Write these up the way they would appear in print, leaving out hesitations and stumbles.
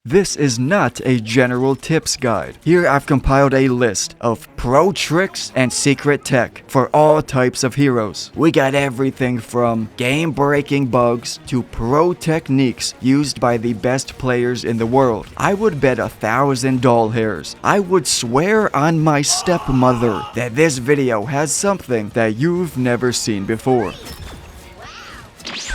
This is not a general tips guide. Here I've compiled a list of pro tricks and secret tech for all types of heroes. We got everything from game-breaking bugs to pro techniques used by the best players in the world. I would bet 1,000 doll hairs. I would swear on my stepmother that this video has something that you've never seen before.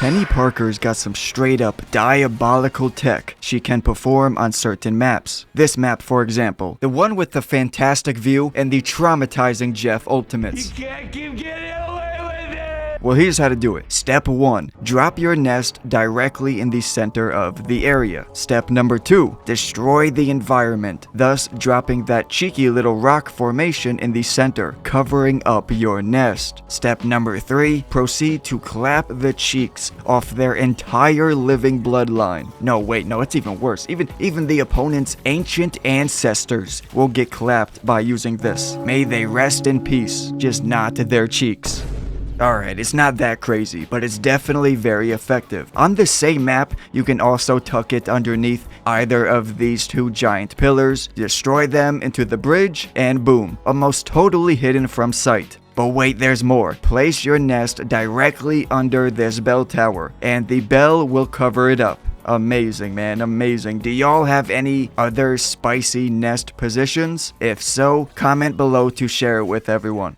Peni Parker's got some straight up diabolical tech she can perform on certain maps. This map, for example, the one with the fantastic view and the traumatizing Jeff ultimates. You can't keep getting away with it! Well, here's how to do it. Step 1. Drop your nest directly in the center of the area. Step number 2. Destroy the environment, thus dropping that cheeky little rock formation in the center, covering up your nest. Step number 3. Proceed to clap the cheeks off their entire living bloodline. No, wait, no, it's even worse. Even the opponent's ancient ancestors will get clapped by using this. May they rest in peace, just not their cheeks. Alright, it's not that crazy, but it's definitely very effective. On the same map, you can also tuck it underneath either of these two giant pillars, destroy them into the bridge, and boom, almost totally hidden from sight. But wait, there's more. Place your nest directly under this bell tower, and the bell will cover it up. Amazing, man, amazing. Do y'all have any other spicy nest positions? If so, comment below to share it with everyone.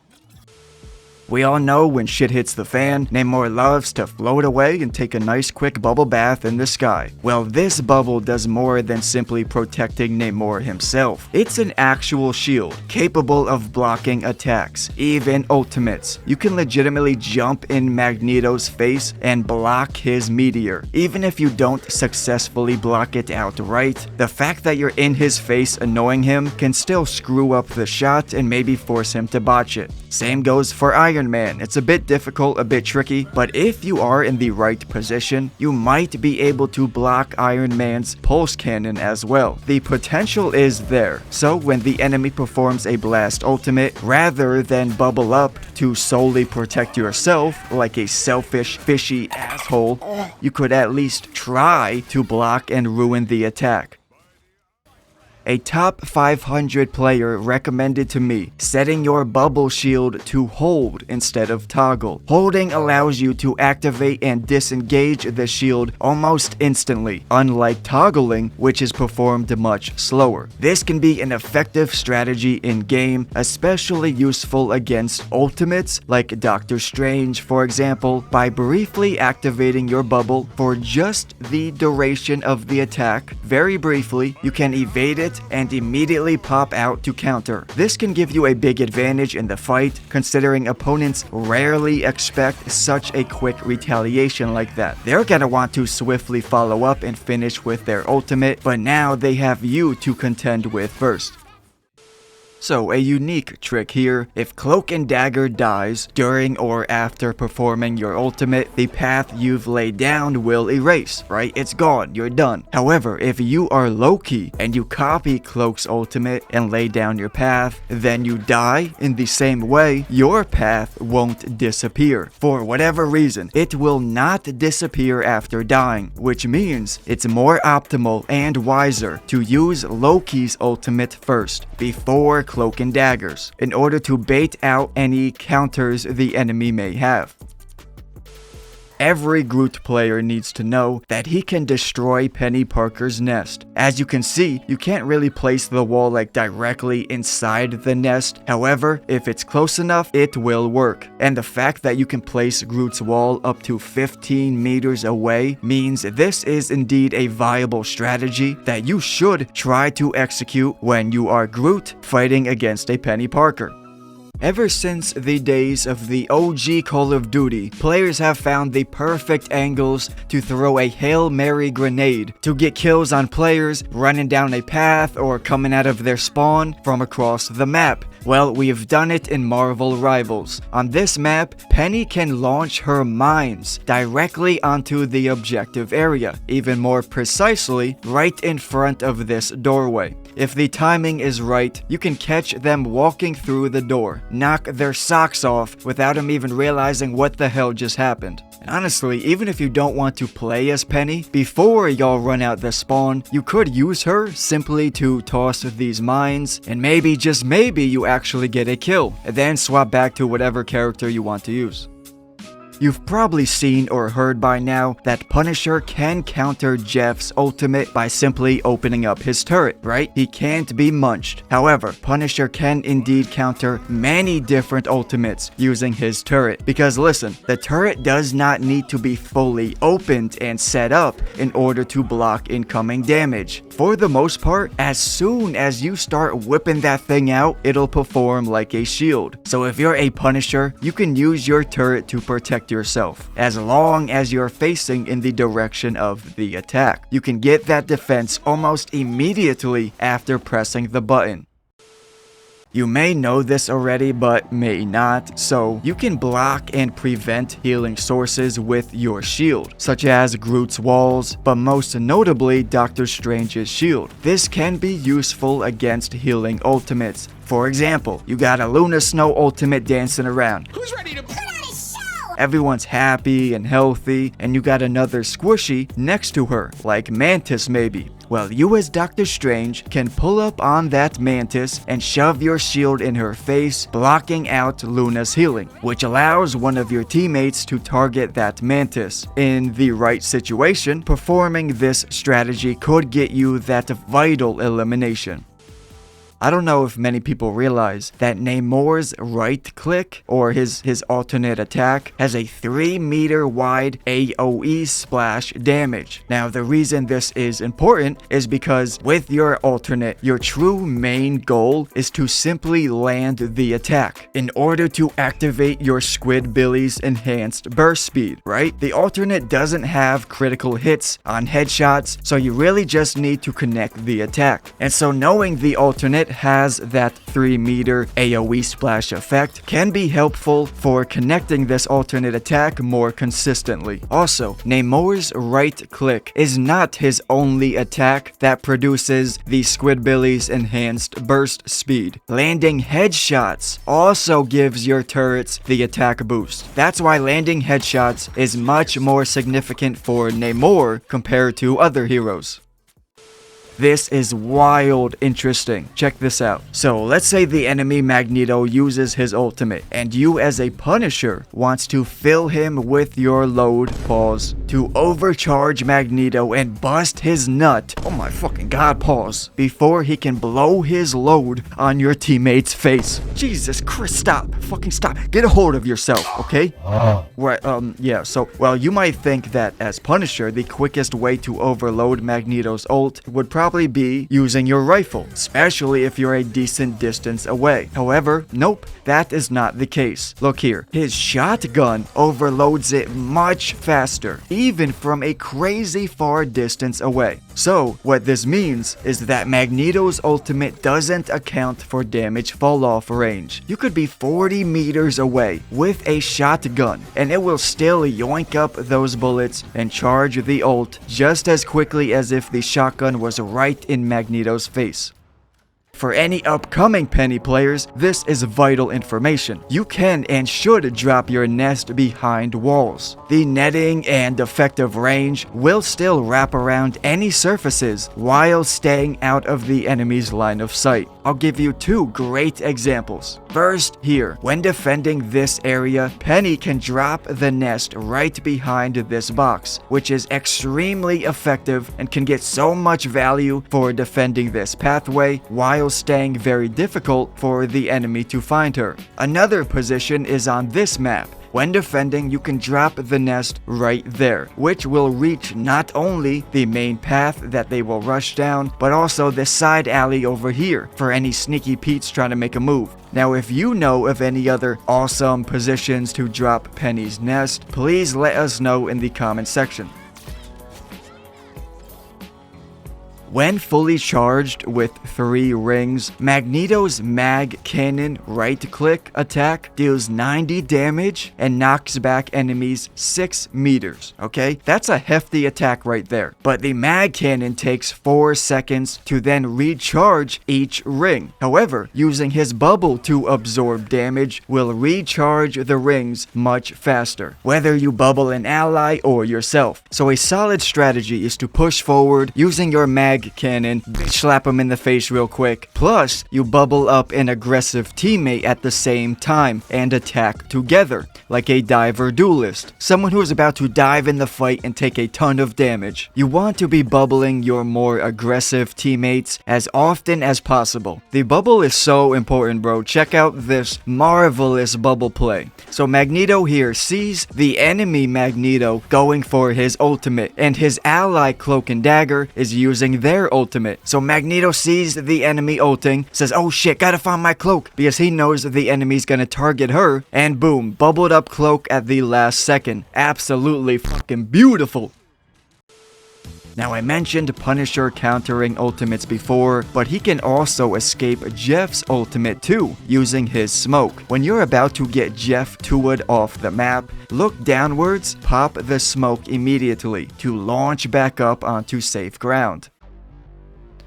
We all know when shit hits the fan, Namor loves to float away and take a nice quick bubble bath in the sky. Well, this bubble does more than simply protecting Namor himself. It's an actual shield, capable of blocking attacks, even ultimates. You can legitimately jump in Magneto's face and block his meteor. Even if you don't successfully block it outright, the fact that you're in his face annoying him can still screw up the shot and maybe force him to botch it. Same goes for Iron Man. It's a bit difficult, a bit tricky, but if you are in the right position, you might be able to block Iron Man's pulse cannon as well. The potential is there, so when the enemy performs a blast ultimate, rather than bubble up to solely protect yourself like a selfish, fishy asshole, you could at least try to block and ruin the attack. A top 500 player recommended to me setting your bubble shield to hold instead of toggle. Holding allows you to activate and disengage the shield almost instantly, unlike toggling, which is performed much slower. This can be an effective strategy in game, especially useful against ultimates like Doctor Strange, for example. By briefly activating your bubble for just the duration of the attack, very briefly, you can evade it and immediately pop out to counter. This can give you a big advantage in the fight, considering opponents rarely expect such a quick retaliation like that. They're gonna want to swiftly follow up and finish with their ultimate, but now they have you to contend with first. So, a unique trick here. If Cloak and Dagger dies during or after performing your ultimate, the path you've laid down will erase, right? It's gone, you're done. However, if you are Loki and you copy Cloak's ultimate and lay down your path, then you die in the same way, your path won't disappear. For whatever reason, it will not disappear after dying, which means it's more optimal and wiser to use Loki's ultimate first, before Cloak and Daggers, in order to bait out any counters the enemy may have. Every Groot player needs to know that he can destroy Peni Parker's nest. As you can see, you can't really place the wall like directly inside the nest. However, if it's close enough, it will work. And the fact that you can place Groot's wall up to 15 meters away means this is indeed a viable strategy that you should try to execute when you are Groot fighting against a Peni Parker. Ever since the days of the OG Call of Duty, players have found the perfect angles to throw a Hail Mary grenade to get kills on players running down a path or coming out of their spawn from across the map. Well, we've done it in Marvel Rivals. On this map, Peni can launch her mines directly onto the objective area, even more precisely, right in front of this doorway. If the timing is right, you can catch them walking through the door. knock their socks off without them even realizing what the hell just happened. And honestly, even if you don't want to play as Penny, before y'all run out the spawn, you could use her simply to toss these mines, and maybe, just maybe, you actually get a kill, and then swap back to whatever character you want to use. You've probably seen or heard by now that Punisher can counter Jeff's ultimate by simply opening up his turret, right? He can't be munched. However, Punisher can indeed counter many different ultimates using his turret. Because listen, the turret does not need to be fully opened and set up in order to block incoming damage. For the most part, as soon as you start whipping that thing out, it'll perform like a shield. So if you're a Punisher, you can use your turret to protect yourself, as long as you're facing in the direction of the attack. You can get that defense almost immediately after pressing the button. You may know this already, but may not, so you can block and prevent healing sources with your shield, such as Groot's walls, but most notably Doctor Strange's shield. This can be useful against healing ultimates. For example, you got a Luna Snow ultimate dancing around. Who's ready to put on a show? Everyone's happy and healthy, and you got another squishy next to her, like Mantis maybe. Well, you as Doctor Strange can pull up on that Mantis and shove your shield in her face, blocking out Luna's healing, which allows one of your teammates to target that Mantis. In the right situation, performing this strategy could get you that vital elimination. I don't know if many people realize that Namor's right click, or his alternate attack, has a 3-meter wide AoE splash damage. Now, the reason this is important is because with your alternate, your true main goal is to simply land the attack in order to activate your Squidbillies enhanced burst speed, right? The alternate doesn't have critical hits on headshots, so you really just need to connect the attack. And so knowing the alternate has that 3-meter AoE splash effect can be helpful for connecting this alternate attack more consistently. Also, Namor's right click is not his only attack that produces the Squidbillies enhanced burst speed. Landing headshots also gives your turrets the attack boost. That's why landing headshots is much more significant for Namor compared to other heroes. This is wild interesting. Check this out. So let's say the enemy Magneto uses his ultimate, and you as a Punisher wants to fill him with your load, pause, to overcharge Magneto and bust his nut, oh my fucking god, pause, before he can blow his load on your teammate's face. Jesus Christ, stop. Fucking stop. Get a hold of yourself, okay? Right, yeah, so, well, you might think that as Punisher, the quickest way to overload Magneto's ult would probably be using your rifle, especially if you're a decent distance away. However, nope, that is not the case. Look here, his shotgun overloads it much faster, even from a crazy far distance away. So, what this means is that Magneto's ultimate doesn't account for damage fall-off range. You could be 40 meters away with a shotgun, and it will still yoink up those bullets and charge the ult just as quickly as if the shotgun was right in Magneto's face. For any upcoming Penny players, this is vital information. You can and should drop your nest behind walls. The netting and effective range will still wrap around any surfaces while staying out of the enemy's line of sight. I'll give you 2 great examples. First, here, when defending this area, Penny can drop the nest right behind this box, which is extremely effective and can get so much value for defending this pathway while staying very difficult for the enemy to find her. Another position is on this map. When defending, you can drop the nest right there, which will reach not only the main path that they will rush down, but also the side alley over here for any sneaky Pete's trying to make a move. Now, if you know of any other awesome positions to drop Penny's nest, please let us know in the comment section. When fully charged with 3 rings, Magneto's Mag Cannon right-click attack deals 90 damage and knocks back enemies 6 meters, okay? That's a hefty attack right there. But the Mag Cannon takes 4 seconds to then recharge each ring. However, using his bubble to absorb damage will recharge the rings much faster, whether you bubble an ally or yourself. So a solid strategy is to push forward using your Mag Cannon, slap him in the face real quick, plus you bubble up an aggressive teammate at the same time and attack together, like a diver duelist, someone who is about to dive in the fight and take a ton of damage. You want to be bubbling your more aggressive teammates as often as possible. The bubble is so important, bro. Check out this marvelous bubble play. So Magneto here sees the enemy Magneto going for his ultimate, and his ally Cloak and Dagger is using their ultimate. So Magneto sees the enemy ulting, says, oh shit, gotta find my Cloak, because he knows the enemy's gonna target her, and boom, bubbled up Cloak at the last second. Absolutely fucking beautiful. Now, I mentioned Punisher countering ultimates before, but he can also escape Jeff's ultimate too, using his smoke. When you're about to get Jeff 2'd off the map, look downwards, pop the smoke immediately to launch back up onto safe ground.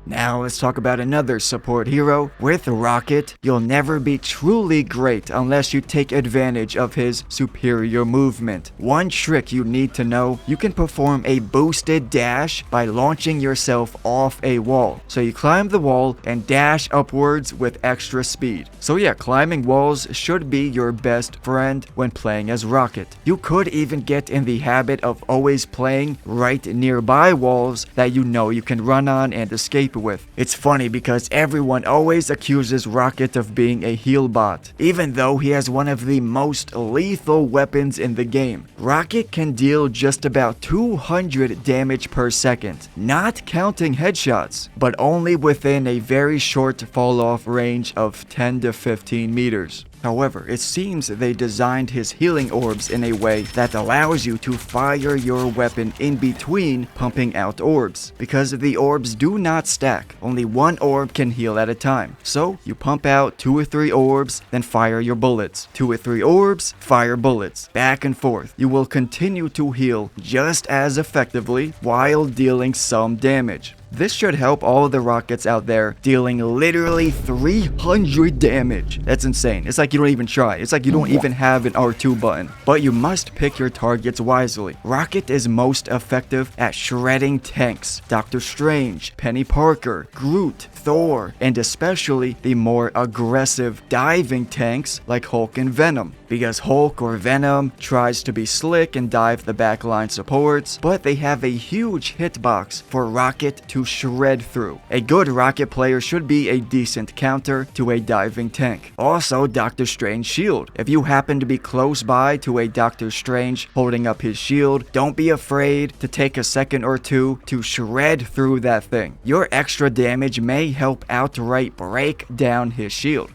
Now let's talk about another support hero. With Rocket, you'll never be truly great unless you take advantage of his superior movement. One trick you need to know, you can perform a boosted dash by launching yourself off a wall. So you climb the wall and dash upwards with extra speed. So yeah, climbing walls should be your best friend when playing as Rocket. You could even get in the habit of always playing right nearby walls that you know you can run on and escape with. It's funny because everyone always accuses Rocket of being a heal bot, even though he has one of the most lethal weapons in the game. Rocket can deal just about 200 damage per second, not counting headshots, but only within a very short fall off range of 10 to 15 meters. However, it seems they designed his healing orbs in a way that allows you to fire your weapon in between pumping out orbs, because the orbs do not stack. Only one orb can heal at a time. So you pump out 2 or 3 orbs, then fire your bullets. 2 or 3 orbs, fire bullets. Back and forth. You will continue to heal just as effectively while dealing some damage. This should help all the Rockets out there dealing literally 300 damage. That's insane. It's like you don't even try. It's like you don't even have an R2 button. But you must pick your targets wisely. Rocket is most effective at shredding tanks. Doctor Strange, Penny Parker, Groot, Thor, and especially the more aggressive diving tanks like Hulk and Venom. Because Hulk or Venom tries to be slick and dive the backline supports, but they have a huge hitbox for Rocket to shred through. A good Rocket player should be a decent counter to a diving tank. Also, Doctor Strange shield. If you happen to be close by to a Doctor Strange holding up his shield, don't be afraid to take a second or two to shred through that thing. Your extra damage may help outright break down his shield.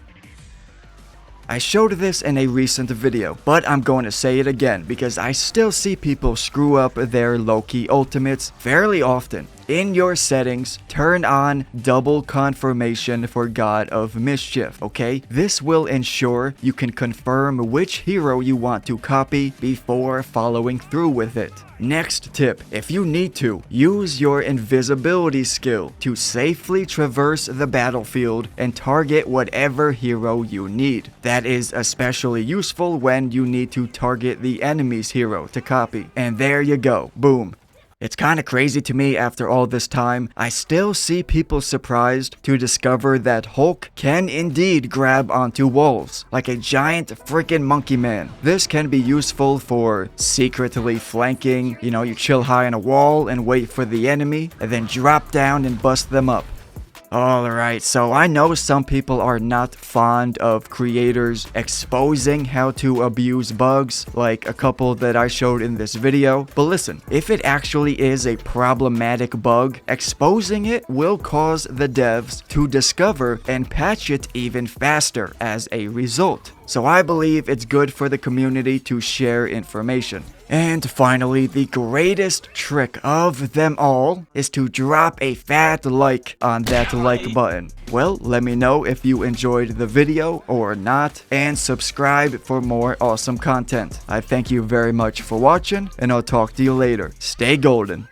I showed this in a recent video, but I'm going to say it again because I still see people screw up their Loki ultimates fairly often. In your settings, turn on double confirmation for God of Mischief, okay? This will ensure you can confirm which hero you want to copy before following through with it. Next tip, if you need to, use your invisibility skill to safely traverse the battlefield and target whatever hero you need. That is especially useful when you need to target the enemy's hero to copy. And there you go, boom. It's kinda crazy to me after all this time, I still see people surprised to discover that Hulk can indeed grab onto walls, like a giant freaking monkey man. This can be useful for secretly flanking, you chill high on a wall and wait for the enemy, and then drop down and bust them up. Alright, so I know some people are not fond of creators exposing how to abuse bugs, like a couple that I showed in this video, but listen, if it actually is a problematic bug, exposing it will cause the devs to discover and patch it even faster as a result. So I believe it's good for the community to share information. And finally, the greatest trick of them all is to drop a fat like on that like button. Well, let me know if you enjoyed the video or not, and subscribe for more awesome content. I thank you very much for watching, and I'll talk to you later. Stay golden.